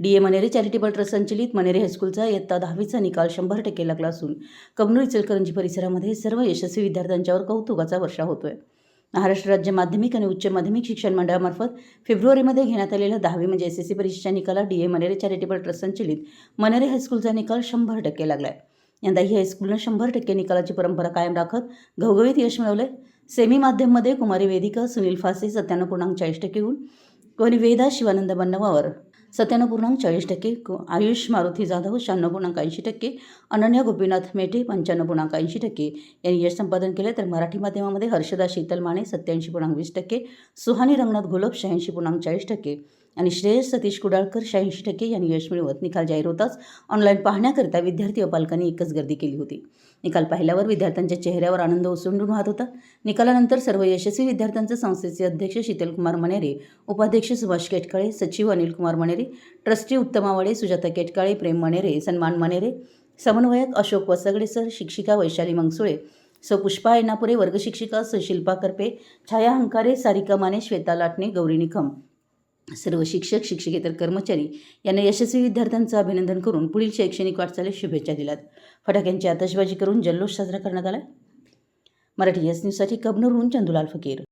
D A Manere charitable trust संचलित मनेरे हायस्कूलचा इयत्ता 10वीचा निकाल 100% लागला असून कबनूर इचलकरंजी परिसरामध्ये सर्व यशस्वी विद्यार्थ्यांच्यावर कौतुकाचा वर्षाव होतोय। महाराष्ट्र राज्य माध्यमिक आणि उच्च माध्यमिक शिक्षण मंडळामार्फत फेब्रुवारीमध्ये घेण्यात आलेल्या 10वी म्हणजे SSC परीक्षेच्या निकालात D A Manere charitable trust संचलित मनेरे हायस्कूलचा निकाल 100% लागलाय। यंदा ही हायस्कूलनं 100% निकालाची परंपरा कायम राखत घवघवीत यश मिळवले। सेमी माध्यममध्ये कुमारी वेदिका सुनील फासे 97.40% गुण, वेदा शिवानंद बन्नवावर 97.40%, आयुष मारुती जाधव 96.80%, अनन्या गोपीनाथ मेटे 95.80% यांनी यश संपादन केले। तर मराठी माध्यमामध्ये हर्षदा शीतल माने 87.20%, सुहानी रंगनाथ घोलप 86.40% आणि श्रेयस सतीश कुडाळकर 86% यांनी यश मिळवत निकाल जाहीर होताच ऑनलाईन पाहण्याकरिता विद्यार्थी व पालकांनी एकच गर्दी केली होती। निकाल पाहिल्यावर विद्यार्थ्यांच्या चेहऱ्यावर आनंद ओसंडून वाहत होता। निकालानंतर सर्व यशस्वी विद्यार्थ्यांचे संस्थेचे अध्यक्ष शीतलकुमार मनेरे, उपाध्यक्ष सुभाष केटकाळे, सचिव अनिल कुमार मनेरे, ट्रस्टी उत्तमा वाडे, सुजाता केटकाळे, प्रेम मनेरे, सन्मान मनेरे, समन्वयक अशोक वसगडे सर, शिक्षिका वैशाली मंगसुळे, सौ पुष्पा एनापुरे, वर्गशिक्षिका शिल्पा करपे, छाया हंकारे, सारिका माने, श्वेता लाटणे, गौरी निकम, सर्व शिक्षक शिक्षकेतर कर्मचारी यांना यशस्वी विद्यार्थ्यांचं अभिनंदन करून पुढील शैक्षणिक वाटचालीस शुभेच्छा दिल्यात। फटाक्यांची आतषबाजी करून जल्लोष साजरा करण्यात आला। मराठी एस न्यूजसाठी कबनूरहून चंदुलाल फकीर।